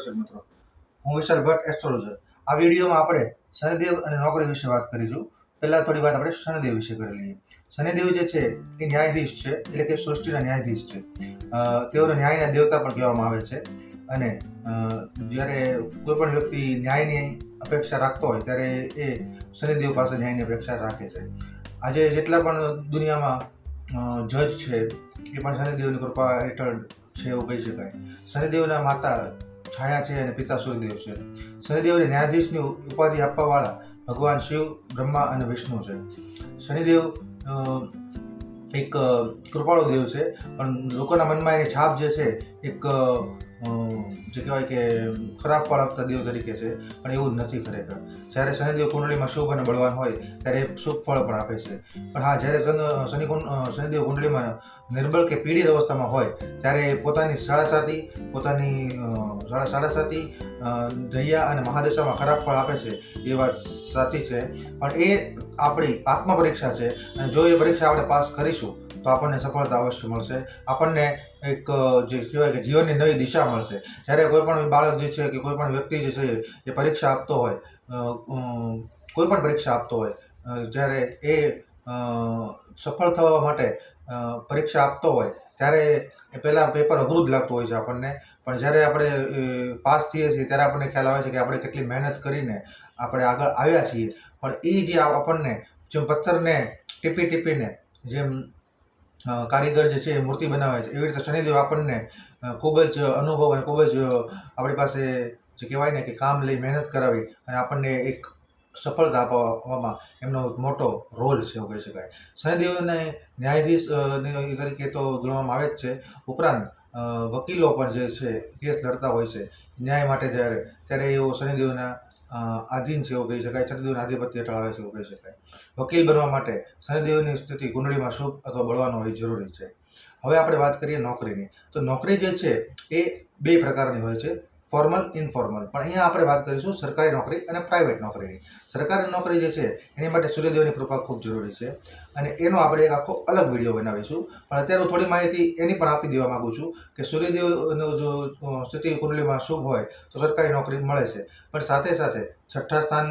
મિત્રો, હું વિશાલ ભટ્ટ એસ્ટ્રોલોજર. આ વિડીયોમાં આપણે શનિદેવ અને નોકરી વિશે વાત કરીશું. પહેલાં થોડી વાત આપણે શનિદેવ વિશે કરી લઈએ. શનિદેવ જે છે એ ન્યાયાધીશ છે, એટલે કે સૃષ્ટિના ન્યાયાધીશ છે. તેઓને ન્યાયના દેવતા પણ કહેવામાં આવે છે. અને જ્યારે કોઈ પણ વ્યક્તિ ન્યાયની અપેક્ષા રાખતો હોય ત્યારે એ શનિદેવ પાસે ન્યાયની અપેક્ષા રાખે છે. આજે જેટલા પણ દુનિયામાં જજ છે એ પણ શનિદેવની કૃપા હેઠળ છે એવું કહી શકાય. શનિદેવના માતા છાયા છે અને પિતા સૂર્યદેવ છે. શનિદેવને ન્યાયાધીશની ઉપાધિ આપવાવાળા ભગવાન શિવ, બ્રહ્મા અને વિષ્ણુ છે. શનિદેવ એક કૃપાળુ દેવ છે, પણ લોકોના મનમાં એની છાપ જે છે એક જે કહેવાય કે ખરાબ ફળ આપતા દેવ તરીકે છે, પણ એવું નથી ખરેખર. જ્યારે શનિદેવ કુંડળીમાં શુભ અને બળવાન હોય ત્યારે એ શુભ ફળ પણ આપે છે. પણ હા, જ્યારે શનિદેવ કુંડળીમાં નિર્બળ કે પીડિત અવસ્થામાં હોય ત્યારે પોતાની સાડાસાતી દૈયા અને મહાદશામાં ખરાબ ફળ આપે છે, એ વાત સાચી છે. પણ એ આપણી આત્મપરીક્ષા છે, અને જો એ પરીક્ષા આપણે પાસ કરીશું તો આપણને સફળતા અવશ્ય મળશે. આપણને એક જે કહેવાય કે જીવનની નવી દિશા મળશે. જ્યારે કોઈ પણ બાળક જે છે કે કોઈ પણ વ્યક્તિ જે છે એ પરીક્ષા આપતો હોય, કોઈ પણ પરીક્ષા આપતો હોય, જ્યારે એ સફળ થવા માટે પરીક્ષા આપતો હોય ત્યારે એ પહેલાં પેપર અઘરું જ લાગતું હોય છે આપણને. પણ જ્યારે આપણે પાસ થઈએ છીએ ત્યારે આપણને ખ્યાલ આવે છે કે આપણે કેટલી મહેનત કરીને આપણે આગળ આવ્યા છીએ. પણ એ જે આપણને જેમ પથ્થરને ટીપીને જેમ કારીગર જે છે એ મૂર્તિ બનાવે છે, એવી રીતે શનિદેવ આપણને ખૂબ જ અનુભવ અને ખૂબ જ આપણી પાસે જે કહેવાય ને કે કામ લઈ મહેનત કરાવી અને આપણને એક સફળતા આપવામાં એમનો મોટો રોલ છે એવું કહી શકાય. શનિદેવને ન્યાયાધીશ તરીકે તો ગણવામાં આવે જ છે. ઉપરાંત વકીલો પણ જે છે કેસ લડતા હોય છે ન્યાય માટે, ત્યારે એઓ શનિદેવના આધીન છે એવું કહી શકાય. શનિદેવના આધિપત્ય હેઠળ આવે છે એવું કહી શકાય. વકીલ બનવા માટે શનિદેવની સ્થિતિ કુંડળીમાં શુભ અથવા બળવાન હોવી જરૂરી છે. હવે આપણે વાત કરીએ નોકરીની. તો નોકરી જે છે એ બે પ્રકારની હોય છે, ફોર્મલ, ઇનફોર્મલ. પણ અહીંયા આપણે વાત કરીશું સરકારી નોકરી અને પ્રાઇવેટ નોકરીની. સરકારી નોકરી જે છે એની માટે સૂર્યદેવની કૃપા ખૂબ જરૂરી છે, અને એનો આપણે એક આખો અલગ વિડીયો બનાવીશું. પણ અત્યારે હું થોડી માહિતી એની પણ આપી દેવા માગું છું કે સૂર્યદેવનો જો સ્થિતિ કુંડલીમાં શુભ હોય તો સરકારી નોકરી મળે છે. પણ સાથે સાથે છઠ્ઠા સ્થાન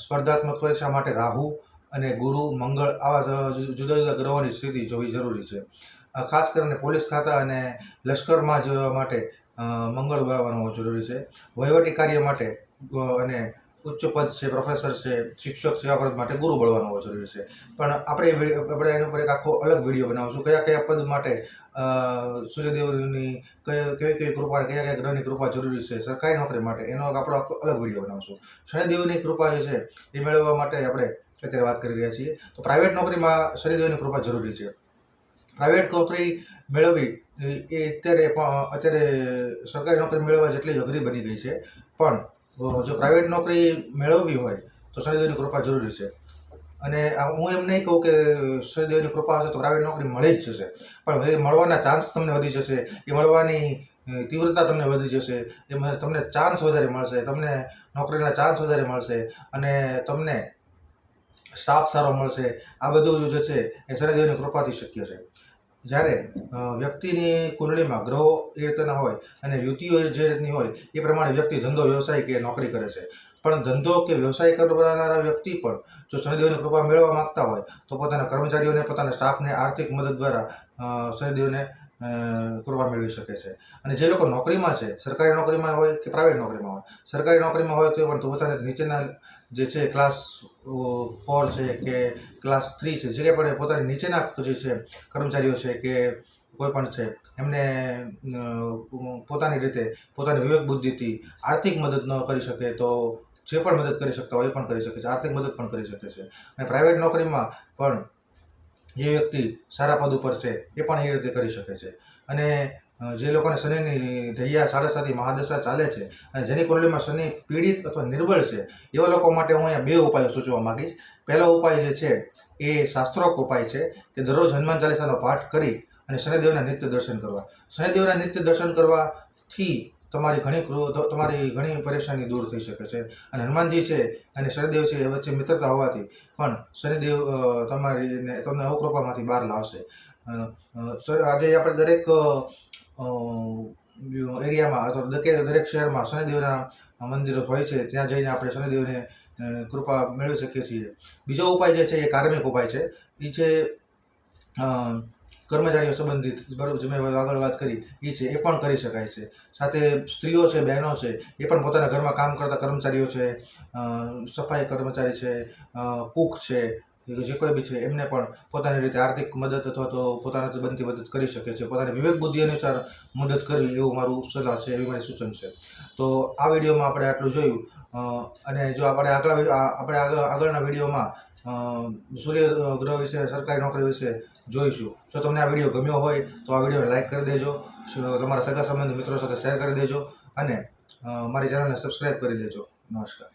સ્પર્ધાત્મક પરીક્ષા માટે રાહુ અને ગુરુ, મંગળ આવા જુદા જુદા ગ્રહોની સ્થિતિ જોવી જરૂરી છે. ખાસ કરીને પોલીસ ખાતા અને લશ્કરમાં જવા માટે મંગળ બળવાનો જરૂરી છે. વહીવટી કાર્ય માટે અને ઉચ્ચ પદ છે, પ્રોફેસર છે, શિક્ષક સેવા પદ માટે ગુરુ બળવાનો હોવો જરૂરી છે. પણ આપણે એના પર એક આખો અલગ વિડીયો બનાવશું કયા કયા પદ માટે સૂર્યદેવની કેવી કૃપા, કયા ગ્રહની કૃપા જરૂરી છે સરકારી નોકરી માટે, એનો આપણો આખો અલગ વિડીયો બનાવશું. શનિદેવની કૃપા જે છે એ મેળવવા માટે આપણે અત્યારે વાત કરી રહ્યા છીએ. તો પ્રાઇવેટ નોકરીમાં શનિદેવની કૃપા જરૂરી છે. પ્રાઇવેટ નોકરી મેળવવી એ અત્યારે સરકારી નોકરી મેળવવા જેટલી જ અઘરી બની ગઈ છે. પણ જો પ્રાઇવેટ નોકરી મેળવવી હોય તો શનિદેવની કૃપા જરૂરી છે. અને હું એમ નહીં કહું કે શનિદેવની કૃપા હશે તો પ્રાઇવેટ નોકરી મળી જ જશે, પણ એ મળવાના ચાન્સ તમને વધી જશે, એ મળવાની તીવ્રતા તમને વધી જશે, એમાં તમને ચાન્સ વધારે મળશે, તમને નોકરીના ચાન્સ વધારે મળશે, અને તમને સ્ટાફ સારો મળશે. આ બધું જે છે એ શનિદેવની કૃપાથી શક્ય છે. જ્યારે વ્યક્તિની કુંડળીમાં ગ્રહો એ રીતના હોય અને યુતિઓ જે રીતની હોય એ પ્રમાણે વ્યક્તિ ધંધો, વ્યવસાય કે નોકરી કરે છે. પણ ધંધો કે વ્યવસાય કરનારા વ્યક્તિ પણ જો શનિદેવની કૃપા મેળવવા માગતા હોય તો પોતાના કર્મચારીઓને, પોતાના સ્ટાફને આર્થિક મદદ દ્વારા શનિદેવને કૃપા મેળવી શકે છે. અને જે લોકો નોકરીમાં છે, સરકારી નોકરીમાં હોય કે પ્રાઇવેટ નોકરીમાં હોય, સરકારી નોકરીમાં હોય તો પણ પોતાના નીચેના જે છે ક્લાસ 4 છે કે ક્લાસ 3 છે, જે કંઈ પણ પોતાની નીચેના જે છે કર્મચારીઓ છે કે કોઈ પણ છે, એમને પોતાની રીતે પોતાની વિવેક બુદ્ધિથી આર્થિક મદદ ન કરી શકે તો જે પણ મદદ કરી શકતા હોય એ પણ કરી શકે છે, આર્થિક મદદ પણ કરી શકે છે. અને પ્રાઇવેટ નોકરીમાં પણ જે વ્યક્તિ સારા પદ ઉપર છે એ પણ એ રીતે કરી શકે છે. અને જે લોકોને શનિની દૈયા સાડાસાતી મહાદશા ચાલે છે અને જેની કુંડળીમાં શનિ પીડિત અથવા નિર્બળ છે, એવા લોકો માટે હું અહીંયા બે ઉપાયો સૂચવવા માગીશ. પહેલો ઉપાય જે છે એ શાસ્ત્રોક્ત ઉપાય છે કે દરરોજ હનુમાન ચાલીસાનો પાઠ કરી અને શનિદેવના નિત્ય દર્શન કરવા. શનિદેવના નિત્ય દર્શન કરવાથી તમારી ઘણી પરેશાની દૂર થઈ શકે છે. અને હનુમાનજી છે અને શનિદેવ છે એ વચ્ચે મિત્રતા હોવાથી પણ શનિદેવ તમને અવકૃપામાંથી બહાર લાવશે. આજે આપણે દરેક એરિયામાં અથવા દરેક શહેરમાં શનિદેવના મંદિરો હોય છે, ત્યાં જઈને આપણે શનિદેવને કૃપા મેળવી શકીએ છીએ. બીજો ઉપાય જે છે એ કાર્મિક ઉપાય છે. એ છે કર્મચારીઓ સંબંધિત, બરાબર, જે મેં આગળ વાત કરી એ છે, એ પણ કરી શકાય છે. સાથે સ્ત્રીઓ છે, બહેનો છે, એ પણ પોતાના ઘરમાં કામ કરતા કર્મચારીઓ છે, સફાઈ કર્મચારી છે, કુક છે, જે કોઈ બી છે, એમને પણ પોતાની રીતે આર્થિક મદદ અથવા તો પોતાનાથી બનતી મદદ કરી શકે છે. પોતાની વિવેક બુદ્ધિ અનુસાર મદદ કરવી એવું મારું સલાહ છે, એવી મારી સૂચન છે. તો આ વિડીયોમાં આપણે આટલું જોયું, અને જો આપણે આગળના વિડીયોમાં સૂર્યગ્રહ વિશે, સરકારી નોકરી વિશે જોઈશું. જો તમને આ વિડીયો ગમ્યો હોય તો આ વિડીયોને લાઇક કરી દેજો, તમારા સગા સંબંધી મિત્રો સાથે શેર કરી દેજો, અને મારી ચેનલને સબસ્ક્રાઈબ કરી દેજો. નમસ્કાર.